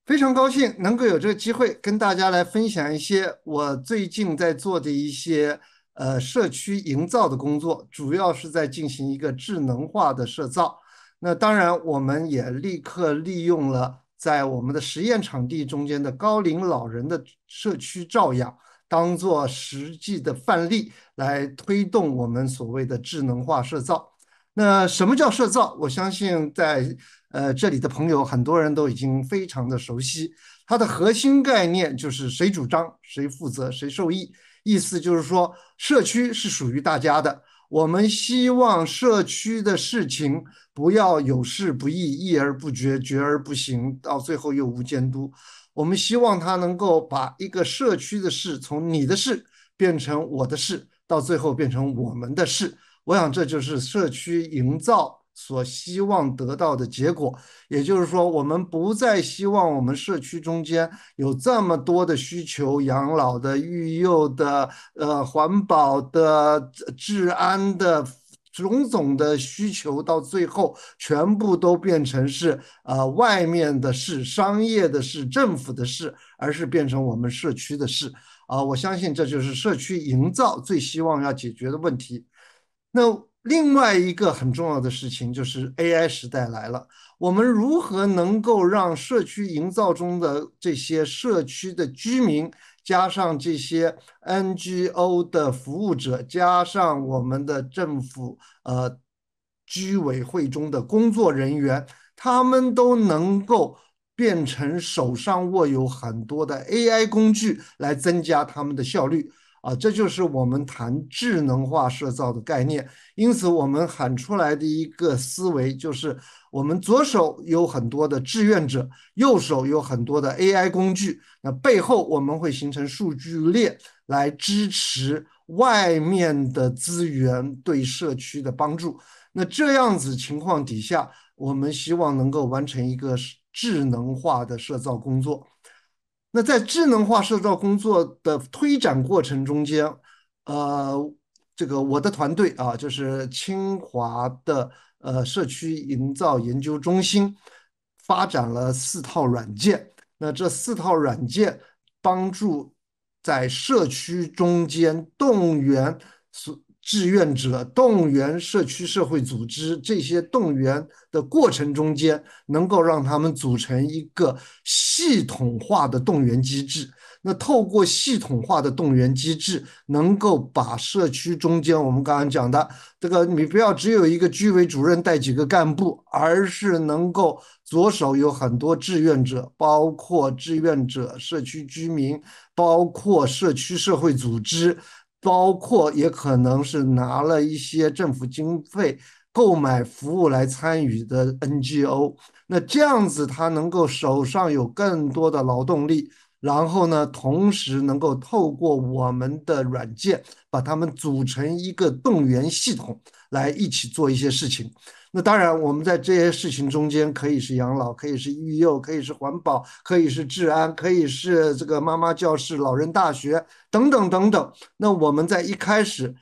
非常高兴能够有这个机会跟大家来分享一些我最近在做的一些社区营造的工作，主要是在进行一个智能化的社造。那当然，我们也立刻利用了在我们的实验场地中间的高龄老人的社区照养，当做实际的范例来推动我们所谓的智能化社造。那什么叫社造？我相信在这里的朋友很多人都已经非常的熟悉。它的核心概念就是谁主张、谁负责、谁受益。意思就是说，社区是属于大家的。我们希望社区的事情不要有事不议、议而不决、决而不行，到最后又无监督。我们希望它能够把一个社区的事从你的事变成我的事，到最后变成我们的事。我想这就是社区营造所希望得到的结果。也就是说，我们不再希望我们社区中间有这么多的需求，养老的、育幼的、环保的、治安的。种种的需求到最后全部都变成是外面的事、商业的事、政府的事，而是变成我们社区的事我相信这就是社区营造最希望要解决的问题。那另外一个很重要的事情就是 AI 时代来了，我们如何能够让社区营造中的这些社区的居民，加上这些 NGO 的服务者，加上我们的政府居委会中的工作人员，他们都能够变成手上握有很多的 AI 工具，来增加他们的效率。这就是我们谈智能化社造的概念。因此，我们喊出来的一个思维就是，我们左手有很多的志愿者，右手有很多的 AI 工具，那背后我们会形成数据链来支持外面的资源对社区的帮助。那这样子情况底下，我们希望能够完成一个智能化的社造工作。那在智能化社造工作的推展过程中间，呃，这个我的团队就是清华的社区营造研究中心，发展了4套软件。那这4套软件帮助在社区中间动员志愿者、动员社区社会组织这些动员的过程中间，能够让他们组成一个系统化的动员机制。那透过系统化的动员机制，能够把社区中间我们刚刚讲的这个，你不要只有一个居委主任带几个干部，而是能够左手有很多志愿者，包括志愿者、社区居民，包括社区社会组织，包括也可能是拿了一些政府经费购买服务来参与的 NGO。那这样子，他能够手上有更多的劳动力，然后呢，同时能够透过我们的软件，把它们组成一个动员系统，来一起做一些事情。那当然，我们在这些事情中间，可以是养老，可以是育幼，可以是环保，可以是治安，可以是这个妈妈教室、老人大学等等等等。那我们在一开始，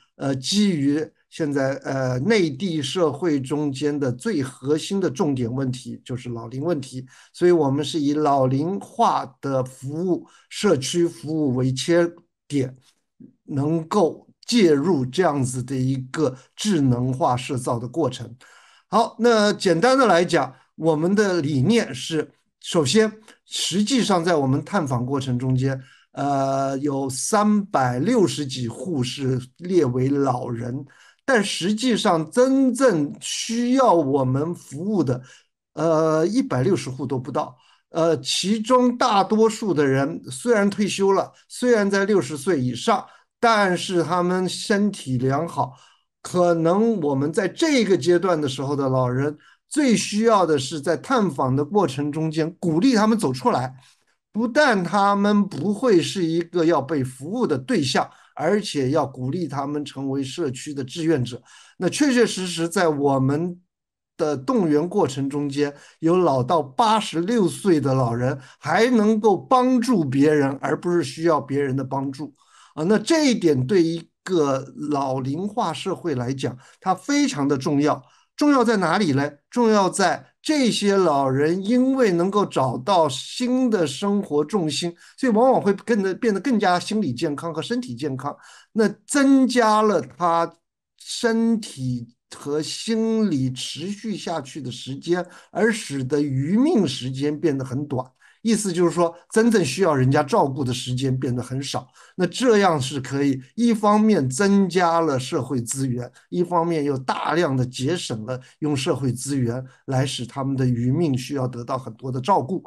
基于现在内地社会中间的最核心的重点问题就是老龄问题，所以我们是以老龄化的服务、社区服务为切点，能够介入这样子的一个智能化社造的过程。好，那简单的来讲，我们的理念是，首先，实际上在我们探访过程中间，有360几户是列为老人，但实际上真正需要我们服务的，160户都不到。其中大多数的人虽然退休了，虽然在60岁以上，但是他们身体良好。可能我们在这个阶段的时候的老人，最需要的是在探访的过程中间鼓励他们走出来，不但他们不会是一个要被服务的对象，而且要鼓励他们成为社区的志愿者。那确确实实在我们的动员过程中间，有老到86岁的老人还能够帮助别人，而不是需要别人的帮助。那这一点对一个老龄化社会来讲，它非常的重要。重要在哪里呢？重要在这些老人因为能够找到新的生活重心，所以往往会变得更加心理健康和身体健康，那增加了他身体和心理持续下去的时间，而使得余命时间变得很短。意思就是说，真正需要人家照顾的时间变得很少。那这样是可以一方面增加了社会资源，一方面又大量的节省了用社会资源来使他们的余命需要得到很多的照顾。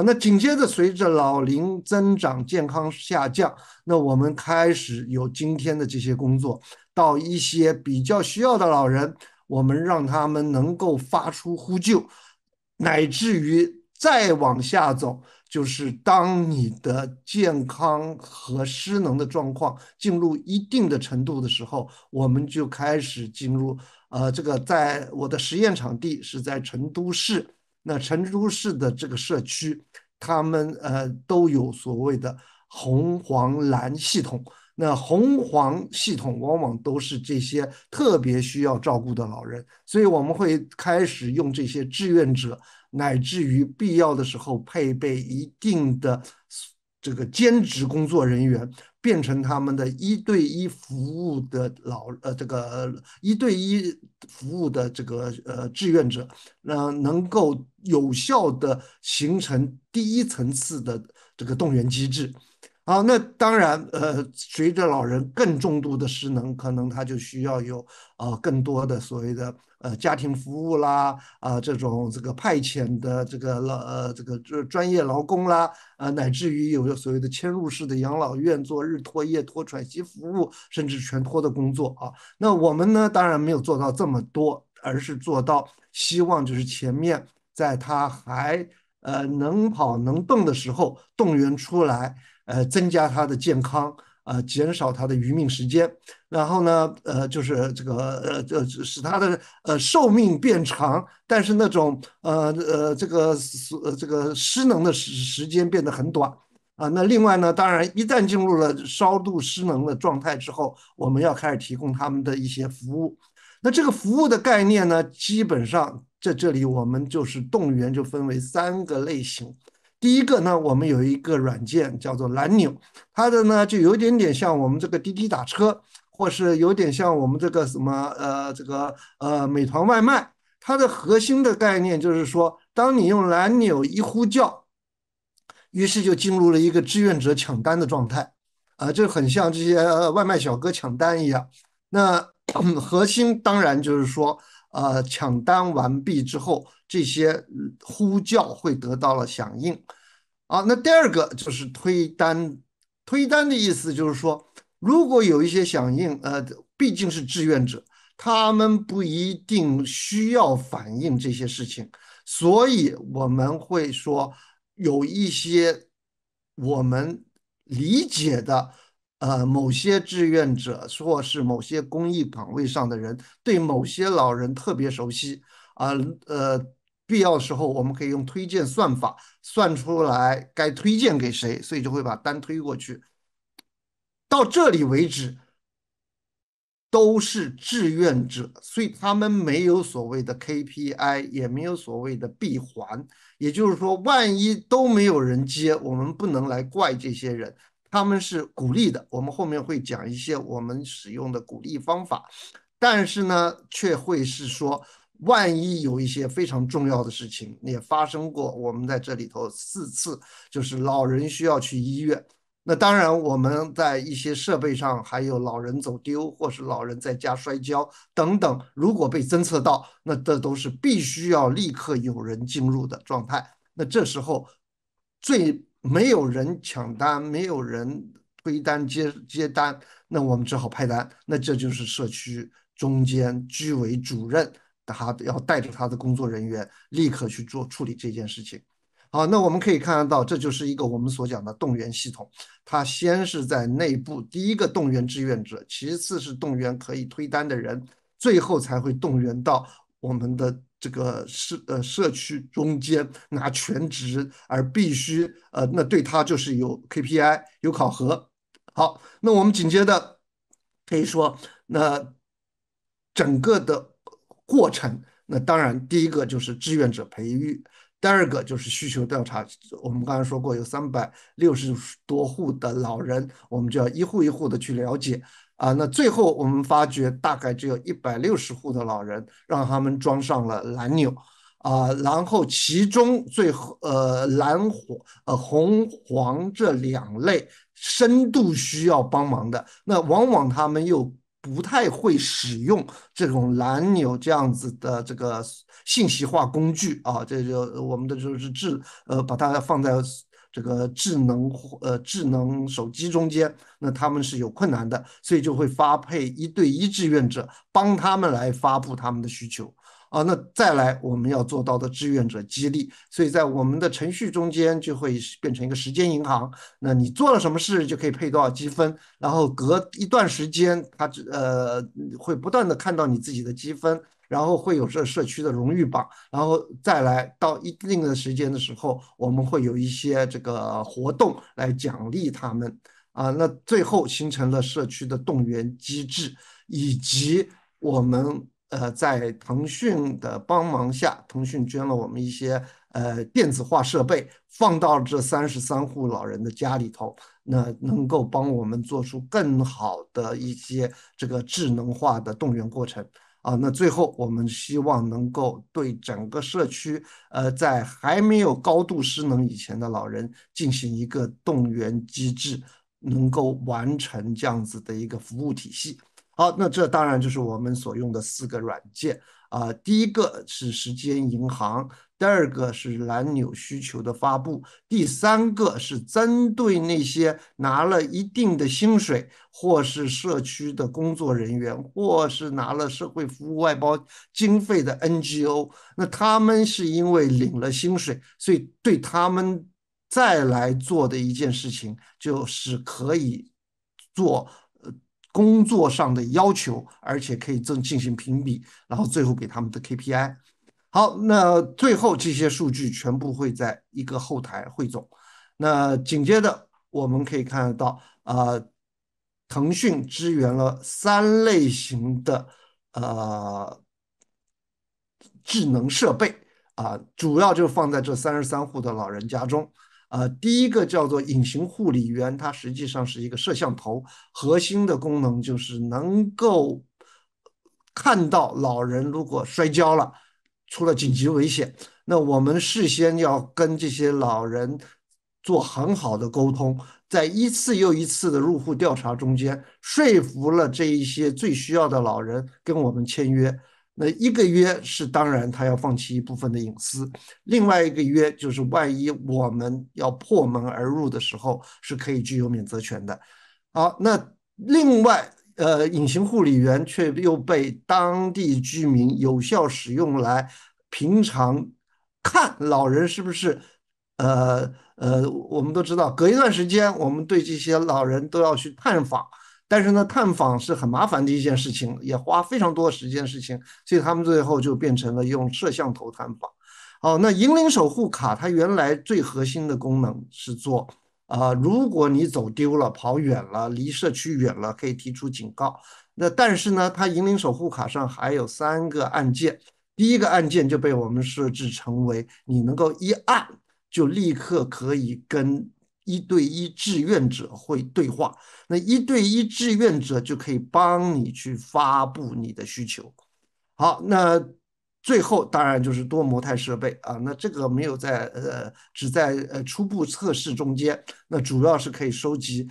那紧接着随着老龄增长、健康下降，那我们开始有今天的这些工作，到一些比较需要的老人，我们让他们能够发出呼救，乃至于再往下走，就是当你的健康和失能的状况进入一定的程度的时候，我们就开始进入这个在我的实验场地是在成都市。那成都市的这个社区，他们都有所谓的红黄蓝系统。那红黄系统往往都是这些特别需要照顾的老人，所以我们会开始用这些志愿者，乃至于必要的时候配备一定的这个兼职工作人员，变成他们的一对一服务的这个一对一服务的这个志愿者，能够有效的形成第一层次的这个动员机制。好，那当然，随着老人更重度的失能，可能他就需要有更多的所谓的家庭服务啦，这种这个派遣的这个专业劳工啦，乃至于有所谓的嵌入式的养老院做日托、夜托、喘息服务，甚至全托的工作啊。那我们呢，当然没有做到这么多，而是做到希望就是前面在他还能跑能动的时候动员出来。增加他的健康，减少他的余命时间，然后呢，就是这个使他的寿命变长，但是那种这个失能的时间变得很短。那另外呢，当然一旦进入了稍度失能的状态之后，我们要开始提供他们的一些服务。那这个服务的概念呢，基本上在这里我们就是动员就分为3个类型。第一个呢，我们有一个软件叫做蓝钮，它的呢就有点点像我们这个滴滴打车，或是有点像我们这个什么美团外卖。它的核心的概念就是说，当你用蓝钮一呼叫，于是就进入了一个志愿者抢单的状态，这很像这些外卖小哥抢单一样。那核心当然就是说，抢单完毕之后，这些呼叫会得到了响应。那第二个就是推单，推单的意思就是说，如果有一些响应，毕竟是志愿者，他们不一定需要反映这些事情，所以我们会说有一些我们理解的。某些志愿者或是某些公益岗位上的人，对某些老人特别熟悉啊，必要的时候我们可以用推荐算法算出来该推荐给谁，所以就会把单推过去。到这里为止，都是志愿者，所以他们没有所谓的 KPI，也没有所谓的闭环。也就是说，万一都没有人接，我们不能来怪这些人。他们是鼓励的，我们后面会讲一些我们使用的鼓励方法，但是呢，却会是说，万一有一些非常重要的事情也发生过，我们在这里头4次，就是老人需要去医院。那当然，我们在一些设备上还有老人走丢，或是老人在家摔跤等等，如果被侦测到，那这都是必须要立刻有人进入的状态。那这时候没有人抢单，没有人推单接单，那我们只好派单。那这就是社区中间居委主任，他要带着他的工作人员立刻去处理这件事情。好，那我们可以看得到，这就是一个我们所讲的动员系统。它先是在内部，第一个动员志愿者，其次是动员可以推单的人，最后才会动员到我们的这个社区中间拿全职，而必须那对他就是有 KPI 有考核。好，那我们紧接着可以说，那整个的过程。那当然，第一个就是志愿者培育，第二个就是需求调查。我们刚才说过，有360多户的老人，我们就要一户一户的去了解那最后我们发觉，大概只有160户的老人让他们装上了蓝钮然后其中蓝红黄这2类深度需要帮忙的，那往往他们又不太会使用这种蓝钮这样子的这个信息化工具这就我们的就是把它放在这个智能手机中间，那他们是有困难的，所以就会发配1对1志愿者帮他们来发布他们的需求。那再来我们要做到的志愿者激励，所以在我们的程序中间就会变成一个时间银行。那你做了什么事就可以配多少积分，然后隔一段时间，它会不断的看到你自己的积分，然后会有这社区的荣誉榜，然后再来到一定的时间的时候，我们会有一些这个活动来奖励他们那最后形成了社区的动员机制，以及我们在腾讯的帮忙下，腾讯捐了我们一些电子化设备，放到这33户老人的家里头，那能够帮我们做出更好的一些这个智能化的动员过程那最后我们希望能够对整个社区在还没有高度失能以前的老人进行一个动员机制，能够完成这样子的一个服务体系。好，那这当然就是我们所用的4个软件第一个是时间银行，第二个是蓝钮需求的发布，第三个是针对那些拿了一定的薪水，或是社区的工作人员，或是拿了社会服务外包经费的 NGO，那他们是因为领了薪水，所以对他们再来做的一件事情，就是可以做工作上的要求，而且可以进行评比，然后最后给他们的 KPI。好，那最后这些数据全部会在一个后台汇总。那紧接着我们可以看得到，腾讯支援了3类型的智能设备主要就放在这33户的老人家中。第一个叫做隐形护理员，它实际上是一个摄像头，核心的功能就是能够看到老人如果摔跤了，出了紧急危险，那我们事先要跟这些老人做很好的沟通，在一次又一次的入户调查中间，说服了这一些最需要的老人跟我们签约。那一个约是当然他要放弃一部分的隐私，另外一个约就是万一我们要破门而入的时候，是可以具有免责权的。好，那另外隐形护理员却又被当地居民有效使用来平常看老人是不是我们都知道，隔一段时间我们对这些老人都要去探访。但是呢，探访是很麻烦的一件事情，也花非常多时间的事情，所以他们最后就变成了用摄像头探访。那银龄守护卡它原来最核心的功能是做如果你走丢了、跑远了、离社区远了，可以提出警告。那但是呢，它银龄守护卡上还有3个按键，第一个按键就被我们设置成为你能够一按就立刻可以跟1对1志愿者会对话，那1对1志愿者就可以帮你去发布你的需求。好，那最后当然就是多模态设备那这个没有只在初步测试中间，那主要是可以收集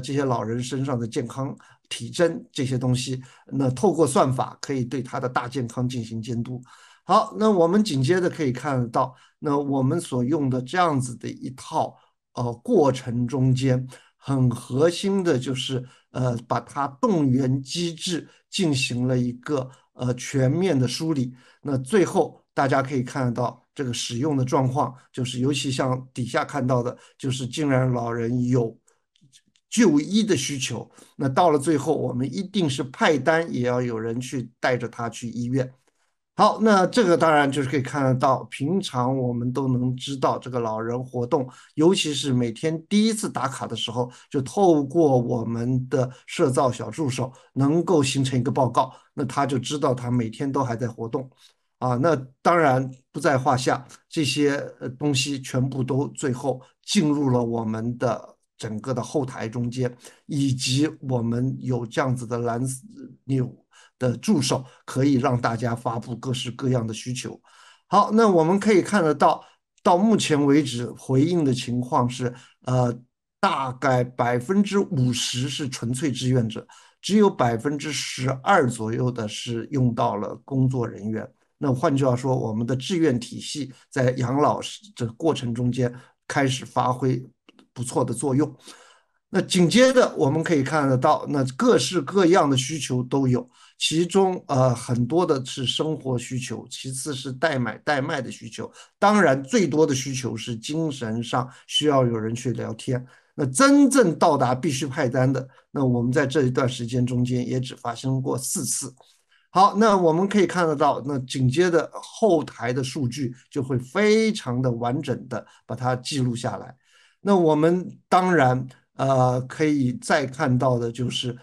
这些老人身上的健康体征这些东西，那透过算法可以对他的大健康进行监督。好，那我们紧接着可以看得到，那我们所用的这样子的一套过程中间，很核心的就是把它动员机制进行了一个全面的梳理。那最后大家可以看得到这个使用的状况，就是尤其像底下看到的，就是竟然老人有就医的需求，那到了最后我们一定是派单，也要有人去带着他去医院。好，那这个当然就是可以看得到，平常我们都能知道这个老人活动，尤其是每天第一次打卡的时候，就透过我们的社造小助手能够形成一个报告，那他就知道他每天都还在活动。啊，那当然不在话下，这些东西全部都最后进入了我们的整个的后台中间，以及我们有这样子的蓝钮的助手，可以让大家发布各式各样的需求。好，那我们可以看得到，到目前为止回应的情况是，大概50%是纯粹志愿者，只有12%左右的是用到了工作人员。那换句话说，我们的志愿体系在养老这个过程中间开始发挥不错的作用。那紧接着我们可以看得到，那各式各样的需求都有，其中很多的是生活需求，其次是代买代卖的需求，当然最多的需求是精神上需要有人去聊天。那真正到达必须派单的，那我们在这一段时间中间也只发生过4次。好，那我们可以看得到，那紧接着后台的数据就会非常的完整的把它记录下来。那我们当然可以再看到的就是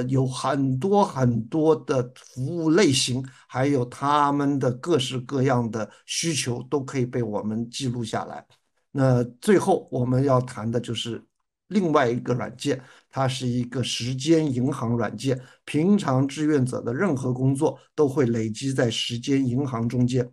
有很多很多的服务类型，还有他们的各式各样的需求都可以被我们记录下来。那最后我们要谈的就是另外一个软件，它是一个时间银行软件。平常志愿者的任何工作都会累积在时间银行中间。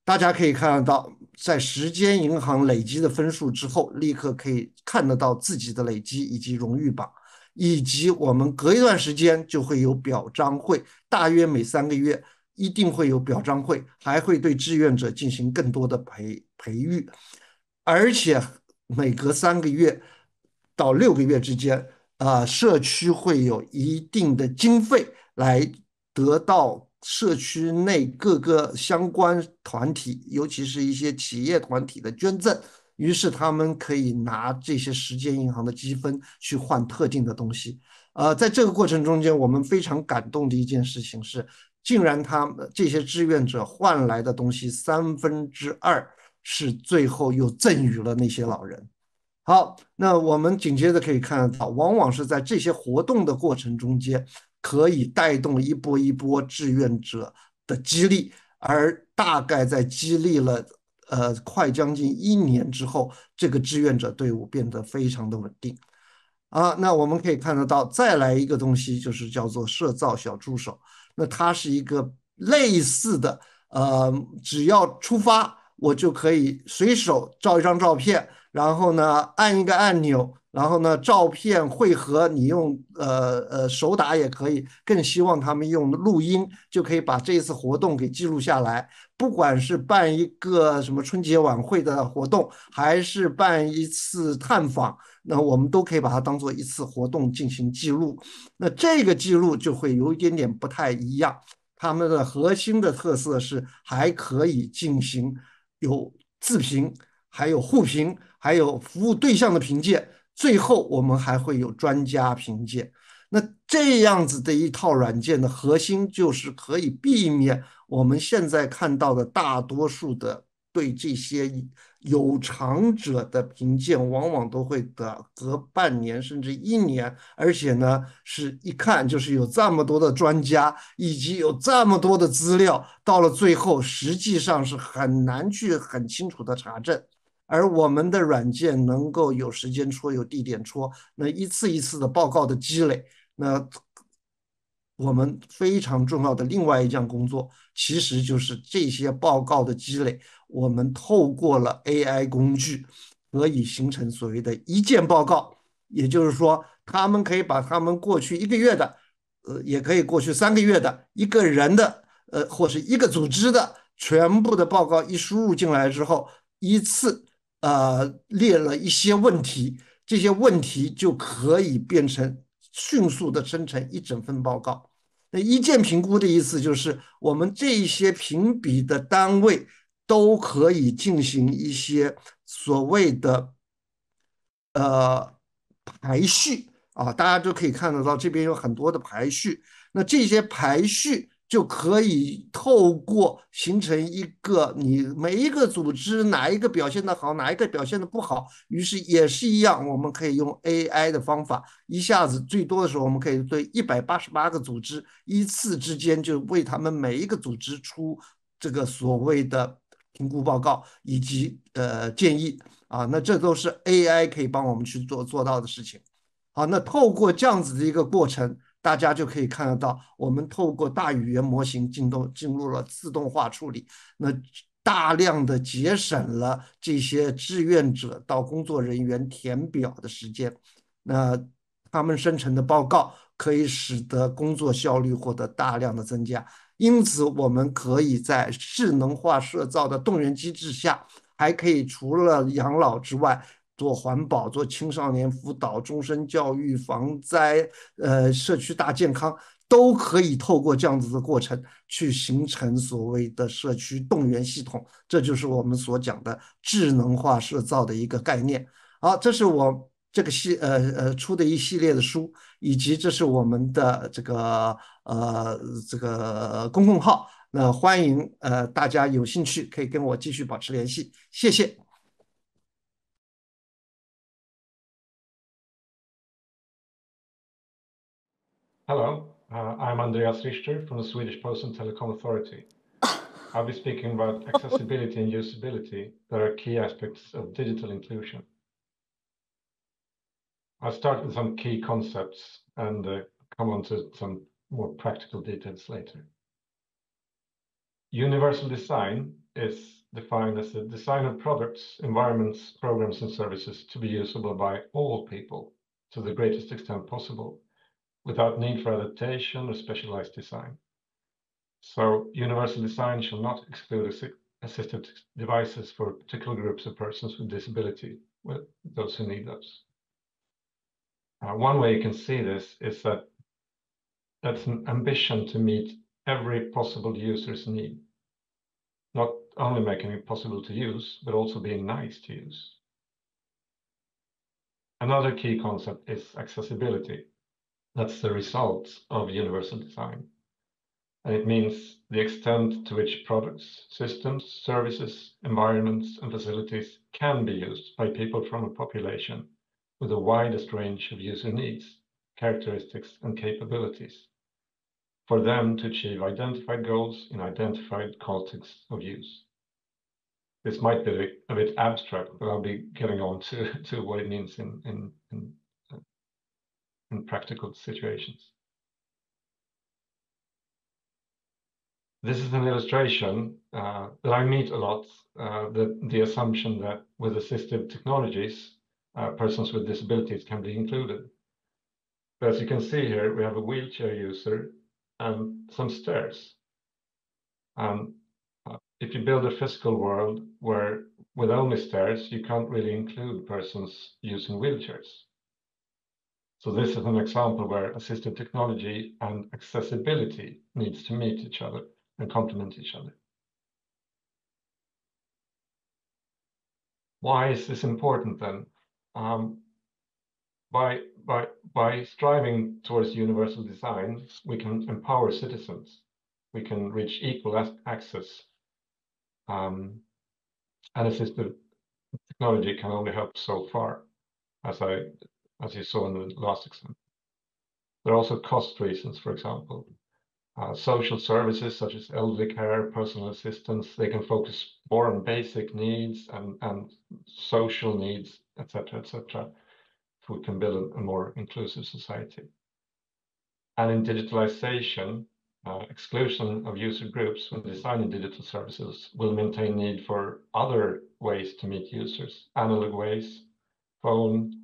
大家可以看得到，在时间银行累积的分数之后，立刻可以看得到自己的累积以及荣誉榜，以及我们隔一段时间就会有表彰会，大约每3个月一定会有表彰会，还会对志愿者进行更多的培育，而且每隔3个月到6个月之间，社区会有一定的经费来得到社区内各个相关团体，尤其是一些企业团体的捐赠，于是他们可以拿这些时间银行的积分去换特定的东西。在这个过程中间，我们非常感动的一件事情是，竟然他们这些志愿者换来的东西2/3是最后又赠予了那些老人。好，那我们紧接着可以看得到，往往是在这些活动的过程中间，可以带动一波一波志愿者的激励，而大概在激励了快将近1年之后，这个志愿者队伍变得非常的稳定。那我们可以看得到，再来一个东西就是叫做社造小助手，那它是一个类似的，只要出发，我就可以随手照一张照片，然后呢按一个按钮，然后呢照片汇合，你用手打也可以，更希望他们用录音就可以把这一次活动给记录下来。不管是办一个什么春节晚会的活动，还是办一次探访，那我们都可以把它当做一次活动进行记录。那这个记录就会有一点点不太一样，他们的核心的特色是还可以进行有自评，还有互评，还有服务对象的评鉴，最后我们还会有专家评鉴。那这样子的一套软件的核心就是可以避免我们现在看到的大多数的对这些有偿者的评鉴，往往都会隔半年甚至1年，而且呢是一看就是有这么多的专家以及有这么多的资料，到了最后实际上是很难去很清楚的查证。而我们的软件能够有时间戳，有地点戳，那一次一次的报告的积累，那我们非常重要的另外一项工作，其实就是这些报告的积累，我们透过了 AI 工具，可以形成所谓的一键报告，也就是说，他们可以把他们过去1个月的，也可以过去3个月的一个人的，或是一个组织的全部的报告一输入进来之后，依次列了一些问题，这些问题就可以变成迅速的生成一整份报告。那一键评估的意思就是我们这些评比的单位都可以进行一些所谓的排序大家都可以看得到这边有很多的排序。那这些排序就可以透过形成一个你每一个组织哪一个表现的好，哪一个表现的不好，于是也是一样，我们可以用 AI 的方法，一下子最多的时候，我们可以对188个组织依次之间就为他们每一个组织出这个所谓的评估报告以及建议啊，那这都是 AI 可以帮我们去做到的事情。好，那透过这样子的一个过程，大家就可以看得到，我们透过大语言模型进入了自动化处理，那大量的节省了这些志愿者到工作人员填表的时间，那他们生成的报告可以使得工作效率获得大量的增加。因此，我们可以在智能化社造的动员机制下，还可以除了养老之外，做环保、做青少年辅导、终身教育、防灾、社区大健康，都可以透过这样子的过程去形成所谓的社区动员系统。这就是我们所讲的智能化社造的一个概念。好，这是我这个出的一系列的书，以及这是我们的这个公众号。那欢迎大家有兴趣可以跟我继续保持联系，谢谢。Hello, I'm Andreas Richter from the Swedish Post and Telecom Authority. I'll be speaking about accessibility and usability that are key aspects of digital inclusion. I'll start with some key concepts and come on to some more practical details later. Universal design is defined as the design of products, environments, programs, and services to be usable by all people to the greatest extent possible, without need for adaptation or specialized design. So universal design shall not exclude assistive devices for particular groups of persons with disability, with those who need those. One way you can see this is that that's an ambition to meet every possible user's need, not only making it possible to use, but also being nice to use. Another key concept is accessibility. That's the result of universal design. And it means the extent to which products, systems, services, environments, and facilities can be used by people from a population with the widest range of user needs, characteristics, and capabilities, for them to achieve identified goals in identified contexts of use. This might be a bit abstract, but I'll be getting on to what it means in practical situations. This is an illustration that I meet a lot, the assumption that with assistive technologies, persons with disabilities can be included. But as you can see here, we have a wheelchair user and some stairs. If you build a physical world where with only stairs, you can't really include persons using wheelchairs. So this is an example where assistive technology and accessibility needs to meet each other and complement each other. Why is this important then? By striving towards universal design, we can empower citizens. We can reach equal access. And assistive technology can only help so far, as you saw in the last example. There are also cost reasons, for example. Social services such as elderly care, personal assistance, they can focus more on basic needs and social needs, etc., etc., if we can build a more inclusive society. And in digitalization, exclusion of user groups when designing digital services will maintain need for other ways to meet users, analog ways, phone,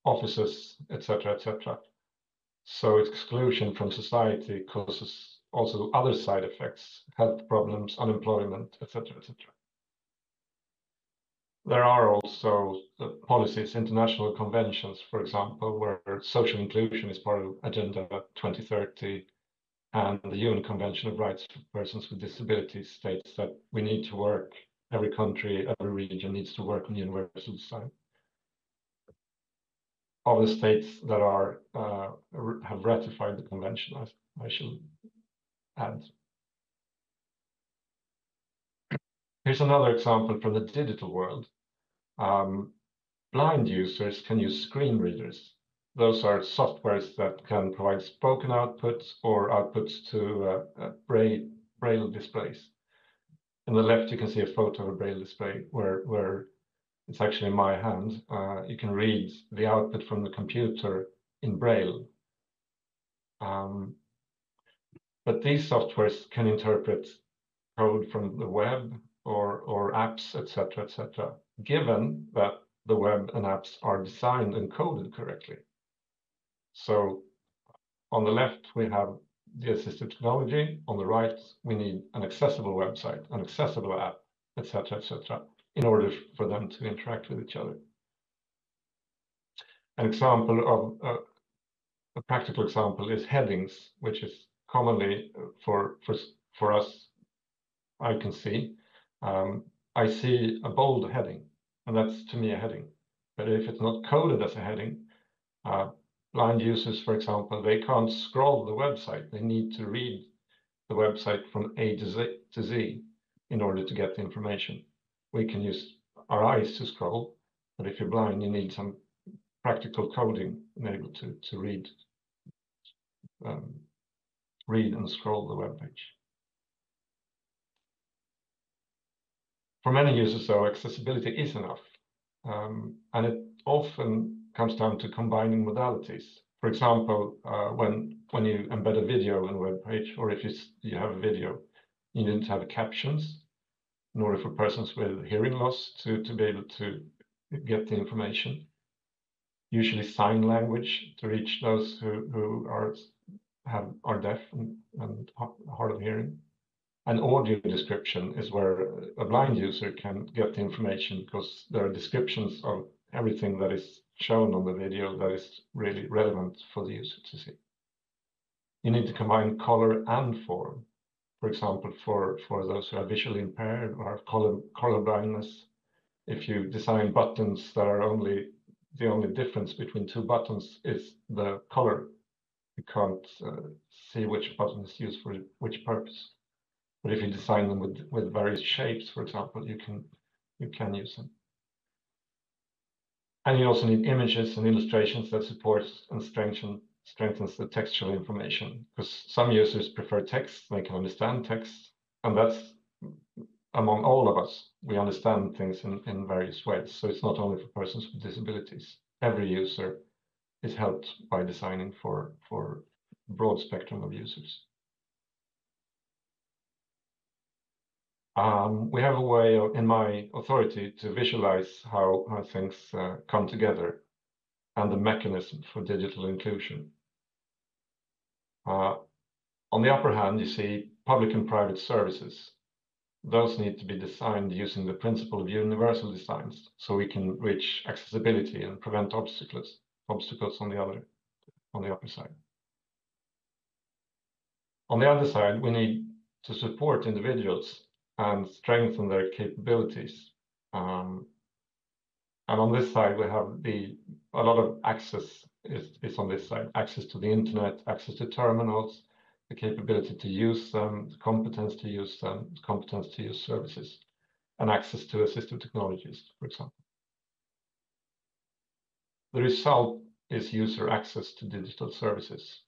offices, etc., etc. So exclusion from society causes also other side effects, health problems, unemployment, etc., etc. There are also policies, international conventions, for example, where social inclusion is part of Agenda 2030, and the UN Convention of Rights for Persons with Disabilities states that we need to work, every country, every region needs to work on universal design. of the states that are have ratified the convention, I should add. Here's another example from the digital world. Blind users can use screen readers. Those are softwares that can provide spoken outputs or outputs to braille displays. On the left, you can see a photo of a braille display where it's actually in my hand. You can read the output from the computer in braille. But these softwares can interpret code from the web or apps, etc., given that the web and apps are designed and coded correctly. So on the left, we have the assistive technology. On the right, we need an accessible website, an accessible app, etc., in order for them to interact with each other. An example of a practical example is headings, which is commonly for us, I can see. I see a bold heading, and that's to me a heading. But if it's not coded as a heading, blind users, for example, they can't scroll the website. They need to read the website from A to Z in order to get the information. We can use our eyes to scroll, but if you're blind, you need some practical coding and able to read and scroll the web page. For many users, though, accessibility is enough, and it often comes down to combining modalities. For example, when you embed a video in a web page, or if you have a video, you need to have captions in order for persons with hearing loss to be able to get the information. Usually sign language to reach those who are deaf and hard of hearing. And audio description is where a blind user can get the information, because there are descriptions of everything that is shown on the video that is really relevant for the user to see. You need to combine color and form. For example, for those who are visually impaired or have color blindness, if you design buttons that are the only difference between two buttons is the color, you can't see which button is used for which purpose. But if you design them with various shapes, for example, you can use them. And you also need images and illustrations that supports and strengthens the textual information, because some users prefer text, they can understand text, and that's among all of us. We understand things in various ways, so it's not only for persons with disabilities. Every user is helped by designing for a broad spectrum of users. We have a way in my authority to visualize how things come together and the mechanism for digital inclusion. On the upper hand, you see public and private services. Those need to be designed using the principle of universal designs, so we can reach accessibility and prevent obstacles on the upper side. On the other side, we need to support individuals and strengthen their capabilities. And on this side, we have a lot of access is on this side. Access to the internet, access to terminals, the capability to use them, the competence to use them, the competence to use services, and access to assistive technologies, for example. The result is user access to digital services.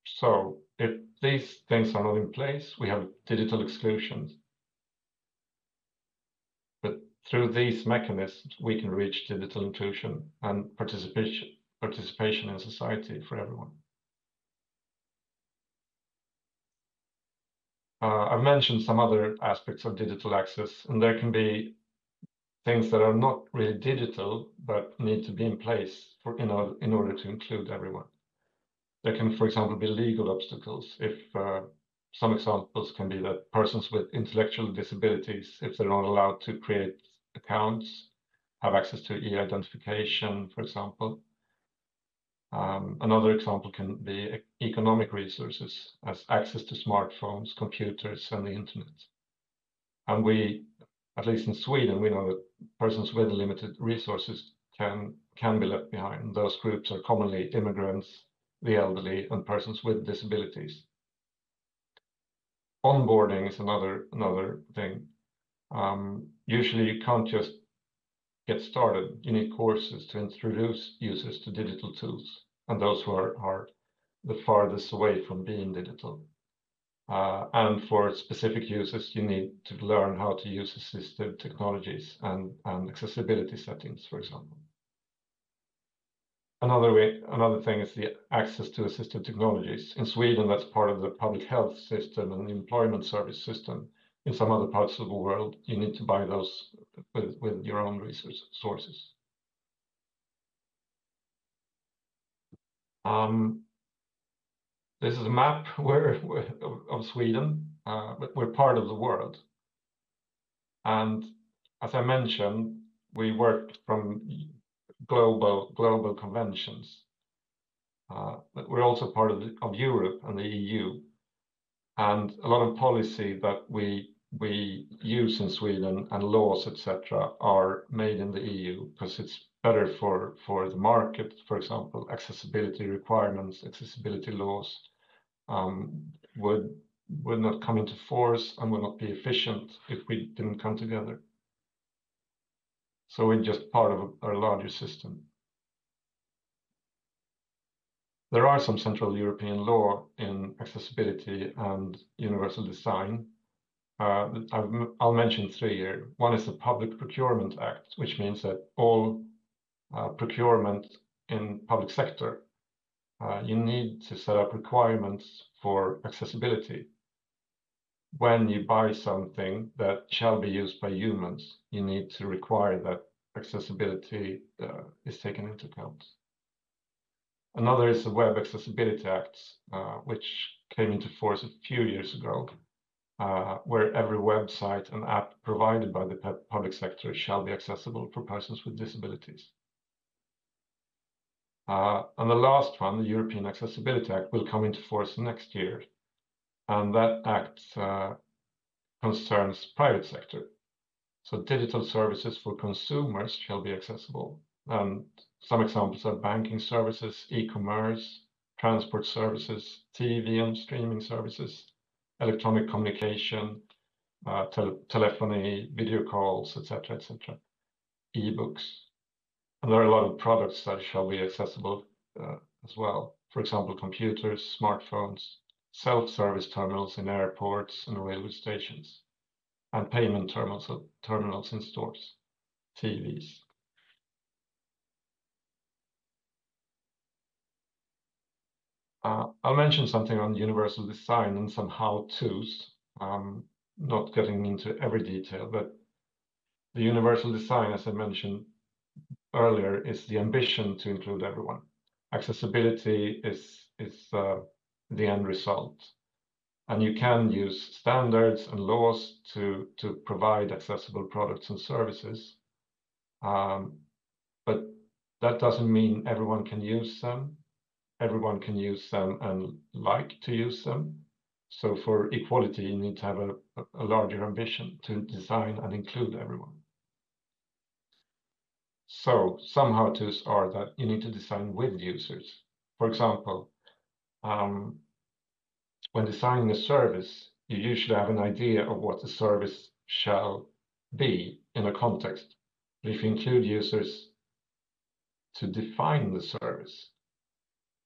So if these things are not in place, we have digital exclusion. But through these mechanisms, we can reach digital inclusion and participation in society for everyone. I've mentioned some other aspects of digital access, and there can be things that are not really digital, but need to be in place in order to include everyone. There can, for example, be legal obstacles. If some examples can be that persons with intellectual disabilities, if they're not allowed to create accounts, have access to e-identification, for example. Another example can be economic resources, as access to smartphones, computers, and the internet. And we, at least in Sweden, we know that persons with limited resources can be left behind. Those groups are commonly immigrants, the elderly, and persons with disabilities. Onboarding is another thing. Usually you can't just get started. You need courses to introduce users to digital tools, and those who are the farthest away from being digital. And for specific users, you need to learn how to use assistive technologies and accessibility settings, for example. Another thing is the access to assistive technologies. In Sweden, that's part of the public health system and the employment service system. In some other parts of the world, you need to buy those with your own sources. This is a map of Sweden, but we're part of the world. And as I mentioned, we work from global conventions. But we're also part of Europe and the EU. And a lot of policy that we use in Sweden and laws, etc., are made in the EU because it's better for the market. For example, accessibility requirements, accessibility laws would not come into force and would not be efficient if we didn't come together. So we're just part of a larger system. There are some Central European law in accessibility and universal design. I'll mention three here. One is the Public Procurement Act, which means that all procurement in public sector, you need to set up requirements for accessibility. When you buy something that shall be used by humans, you need to require that accessibility is taken into account. Another is the Web Accessibility Act, which came into force a few years ago, where every website and app provided by the public sector shall be accessible for persons with disabilities. And the last one, the European Accessibility Act, will come into force next year. And that act concerns private sector. So digital services for consumers shall be accessible. And some examples are banking services, e-commerce, transport services, TV and streaming services, electronic communication, telephony, video calls, etc., etc., e-books. And there are a lot of products that shall be accessible as well. For example, computers, smartphones, self-service terminals in airports and railway stations, and payment terminals in stores, TVs. I'll mention something on universal design and some how-tos, not getting into every detail, but the universal design, as I mentioned earlier, is the ambition to include everyone. Accessibility is the end result. And you can use standards and laws to provide accessible products and services. But that doesn't mean everyone can use them. Everyone can use them and like to use them. So for equality, you need to have a larger ambition to design and include everyone. So some how-tos are that you need to design with users. For example, when designing a service, you usually have an idea of what the service shall be in a context. But if you include users to define the service,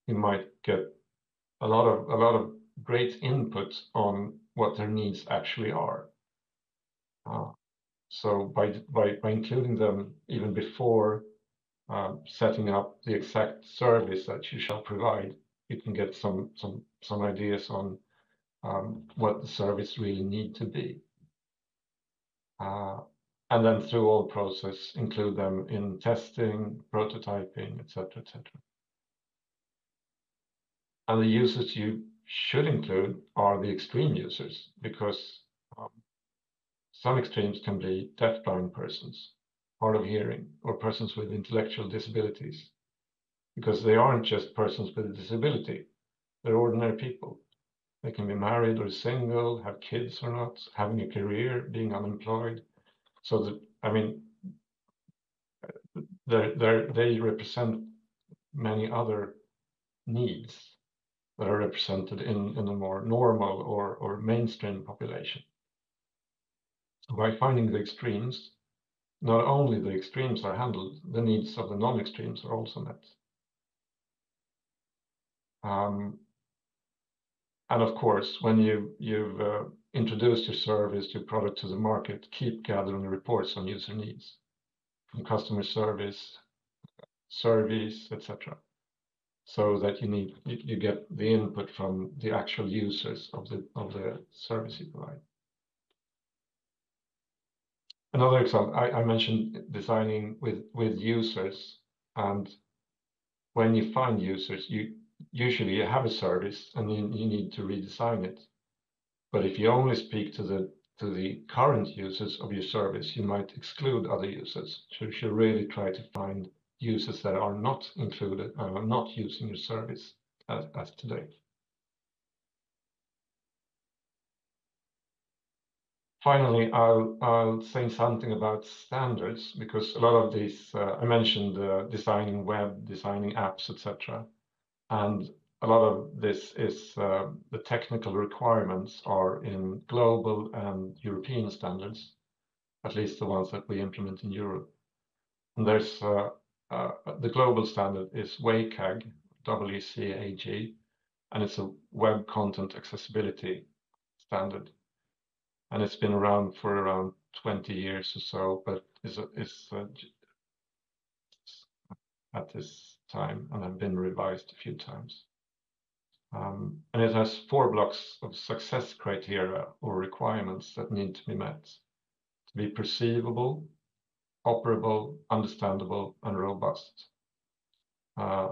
you might get a lot of great input on what their needs actually are. So by including them even before setting up the exact service that you shall provide, you can get some ideas on what the service really need to be. And then through all process, include them in testing, prototyping, etc., etc. And the users you should include are the extreme users, because some extremes can be deafblind persons, hard of hearing, or persons with intellectual disabilities, because they aren't just persons with a disability, they're ordinary people. They can be married or single, have kids or not, having a career, being unemployed. So that, I mean, they represent many other needs that are represented in a more normal or mainstream population. So by finding the extremes, not only the extremes are handled, the needs of the non-extremes are also met. And of course, when you've introduced your service, your product to the market, keep gathering reports on user needs from customer service, surveys, etc., so that you get the input from the actual users of the service you provide. Another example, I mentioned designing with users, and when you find users, usually you have a service and you need to redesign it. But if you only speak to the current users of your service, you might exclude other users. So you should really try to find users that are not included and are not using your service as today. Finally, I'll say something about standards, because a lot of these, I mentioned designing web, designing apps, etc. And a lot of this is the technical requirements are in global and European standards, at least the ones that we implement in Europe. And there's the global standard is WCAG, WCAG, and it's a web content accessibility standard. And it's been around for around 20 years or so, but is at this time and have been revised a few times. And it has 4 blocks of success criteria or requirements that need to be met: to be perceivable, operable, understandable, and robust.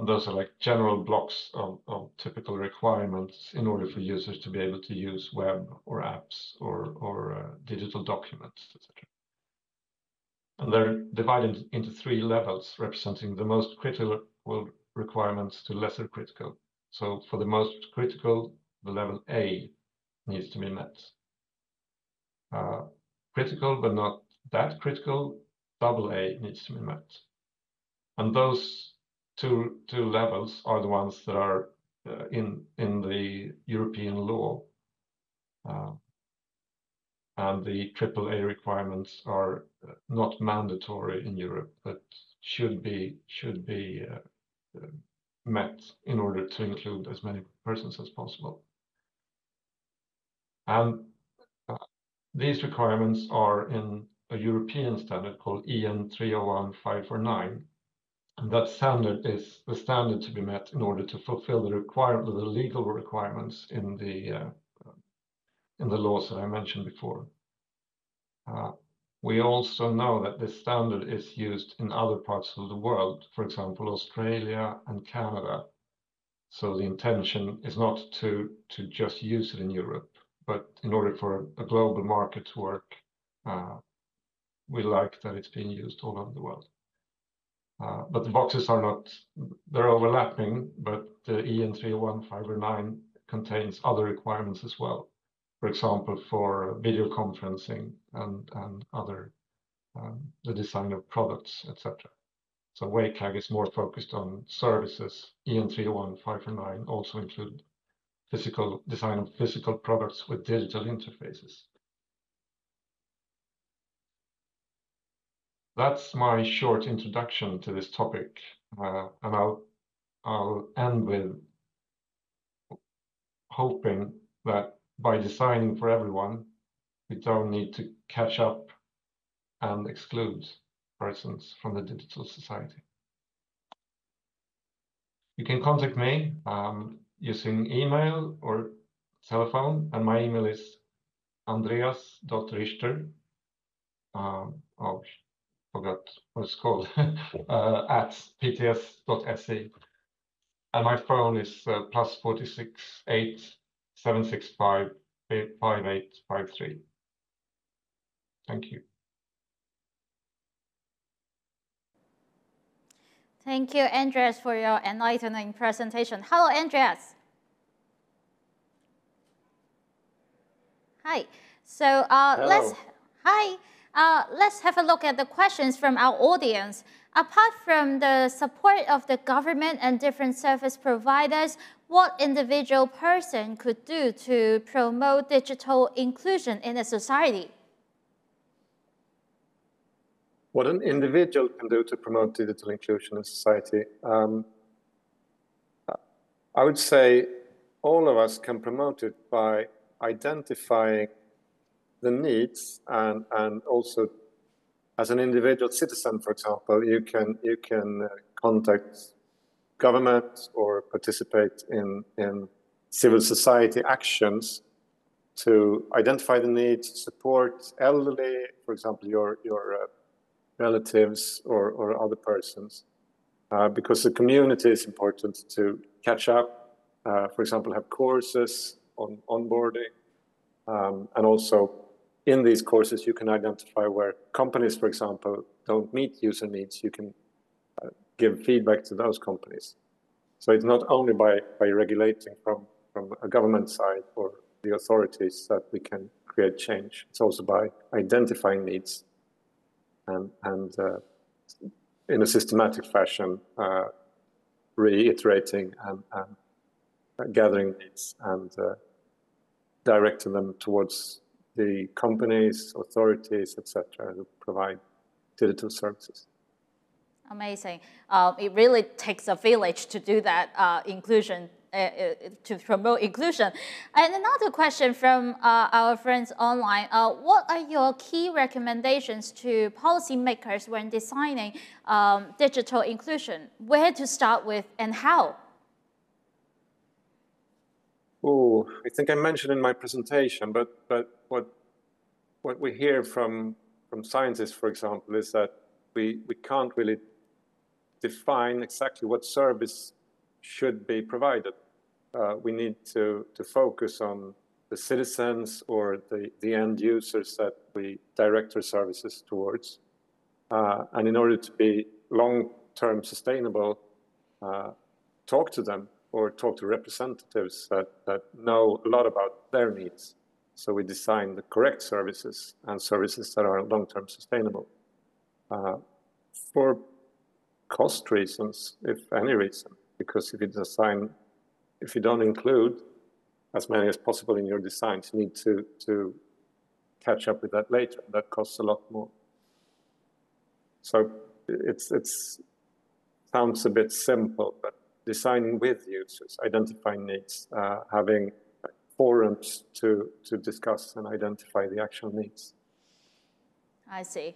Those are like general blocks of typical requirements in order for users to be able to use web or apps or digital documents, etc. And they're divided into 3 levels, representing the most critical requirements to lesser critical. So for the most critical, the level A needs to be met. Critical but not that critical, AA needs to be met. And those two levels are the ones that are in the European law. And the AAA requirements are not mandatory in Europe, but should be met in order to include as many persons as possible. And these requirements are in a European standard called EN 301-549. And that standard is the standard to be met in order to fulfill the legal requirements in the laws that I mentioned before. We also know that this standard is used in other parts of the world, for example, Australia and Canada. So the intention is not to just use it in Europe, but in order for a global market to work, we like that it's being used all over the world. But the boxes are not, they're overlapping, but the EN 301-509 contains other requirements as well. For example, for video conferencing and other, the design of products, etc. So WCAG is more focused on services. EN 301-509 also include physical design of physical products with digital interfaces. That's my short introduction to this topic, and I'll end with hoping that by designing for everyone, we don't need to catch up and exclude persons from the digital society. You can contact me using email or telephone, and my email is andreas.richter. Oh, forgot what it's called, at pts.se. And my phone is +46 8 765 5853. Thank you. Thank you, Andreas, for your enlightening presentation. Hello, Andreas. Hi. So Hello. Let's have a look at the questions from our audience. Apart from the support of the government and different service providers, what individual person could do to promote digital inclusion in a society? What an individual can do to promote digital inclusion in society? I would say all of us can promote it by identifying the needs and also as an individual citizen, for example, you can contact government or participate in civil society actions to identify the needs, support elderly, for example, your relatives or other persons, because the community is important to catch up, for example, have courses on onboarding, and also in these courses you can identify where companies, for example, don't meet user needs. You can give feedback to those companies. So it's not only by regulating from a government side or the authorities that we can create change. It's also by identifying needs and in a systematic fashion, reiterating and gathering needs and directing them towards the companies, authorities, etc., who provide digital services. Amazing. It really takes a village to do that inclusion, to promote inclusion. And another question from our friends online. What are your key recommendations to policymakers when designing digital inclusion? Where to start with and how? Oh, I think I mentioned in my presentation, but what we hear from scientists, for example, is that we can't really define exactly what service should be provided. We need to focus on the citizens or the end users that we direct our services towards. And in order to be long-term sustainable, talk to them or talk to representatives that know a lot about their needs. So we design the correct services and services that are long-term sustainable. For cost reasons, if any reason, because if you don't include as many as possible in your designs, you need to catch up with that later. That costs a lot more. So it sounds a bit simple, but designing with users, identifying needs, having forums to discuss and identify the actual needs. I see.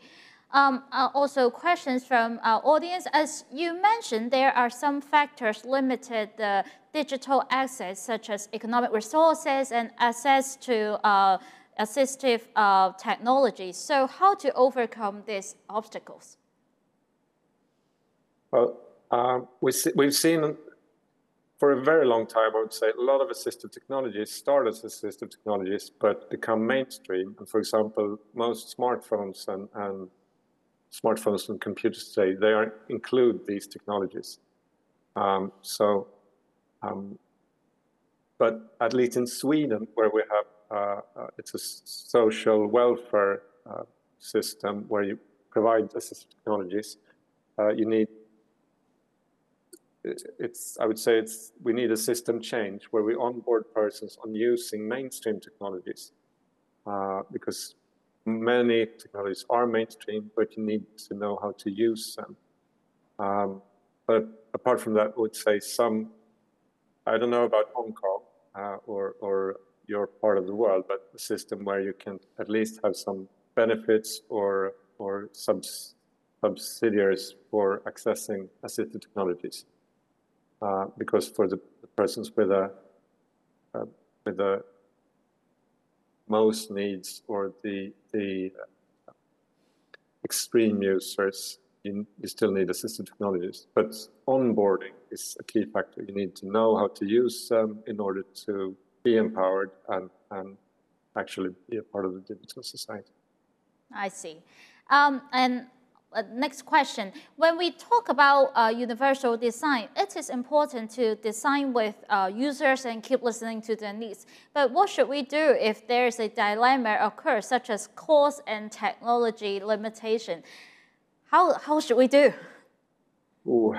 Also, questions from our audience. As you mentioned, there are some factors limited the digital access, such as economic resources and access to assistive technology. So how to overcome these obstacles? Well, we've seen for a very long time, I would say, a lot of assistive technologies start as assistive technologies, but become mainstream. And for example, most smartphones and computers today, they include these technologies. But at least in Sweden, where we have, it's a social welfare system where you provide assistive technologies, we need a system change where we onboard persons on using mainstream technologies, because many technologies are mainstream, but you need to know how to use them. But apart from that, I would say I don't know about Hong Kong or your part of the world, but a system where you can at least have some benefits or subsidiaries for accessing assistive technologies. Because for the persons with the most needs or the extreme users, you still need assistive technologies. But onboarding is a key factor. You need to know how to use them in order to be empowered and actually be a part of the digital society. I see. And next question. When we talk about universal design, it is important to design with users and keep listening to their needs. But what should we do if there is a dilemma occurs, such as cost and technology limitation? How should we do? Ooh,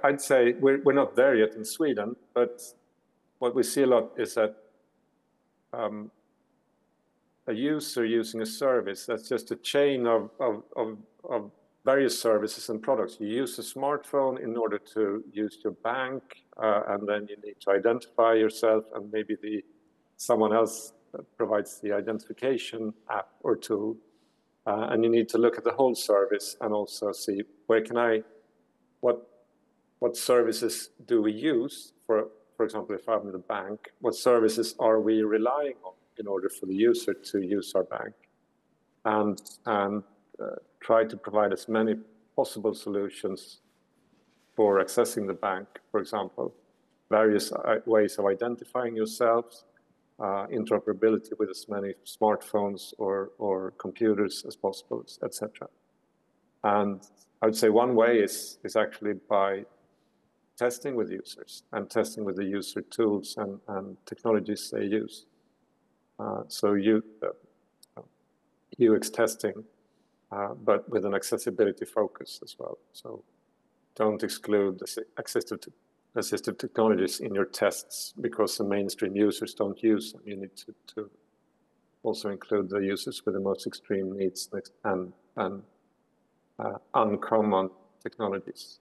I'd say we're not there yet in Sweden, but what we see a lot is that a user using a service, that's just a chain of various services and products. You use a smartphone in order to use your bank, and then you need to identify yourself, and maybe someone else provides the identification app or tool, and you need to look at the whole service and also see what services do we use. For example, if I'm in the bank, what services are we relying on in order for the user to use our bank, and try to provide as many possible solutions for accessing the bank. For example, various ways of identifying yourselves, interoperability with as many smartphones or computers as possible, etc. And I would say one way is actually by testing with users and testing with the user tools and technologies they use. So UX testing, but with an accessibility focus as well. So don't exclude the assistive technologies in your tests because the mainstream users don't use them. You need to also include the users with the most extreme needs and uncommon technologies.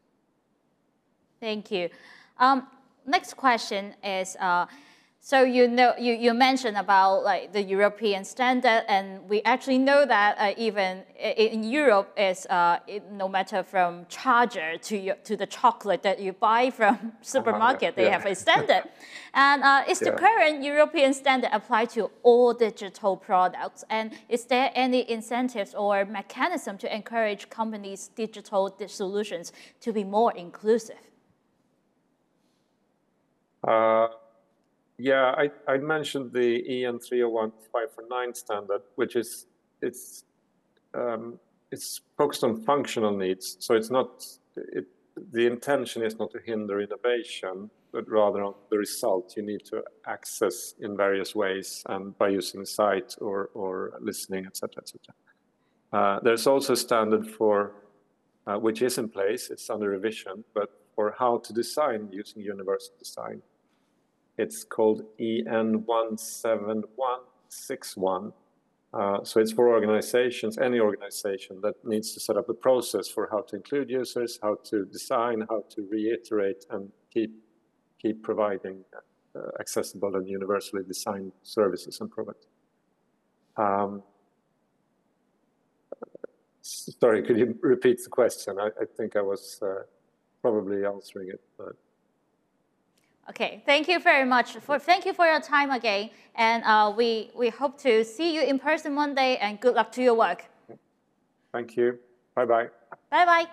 Thank you. Next question is, so you mentioned about like the European standard, and we actually know that even in Europe, is no matter from charger to the chocolate that you buy from supermarket, they have a standard. And is the current European standard applied to all digital products? And is there any incentives or mechanism to encourage companies' digital solutions to be more inclusive? Yeah, I mentioned the EN 301-549 standard, which is it's focused on functional needs. So it's not the intention is not to hinder innovation, but rather on the result you need to access in various ways and by using the site or listening, etc., etc. There's also a standard for which is in place. It's under revision, but for how to design using universal design. It's called EN 17161. So it's for organizations, any organization that needs to set up a process for how to include users, how to design, how to reiterate and keep providing accessible and universally designed services and products. Sorry, could you repeat the question? I think I was probably answering it, but. Okay, thank you very much. Thank you for your time again. And we hope to see you in person one day, and good luck to your work. Thank you. Bye-bye. Bye-bye.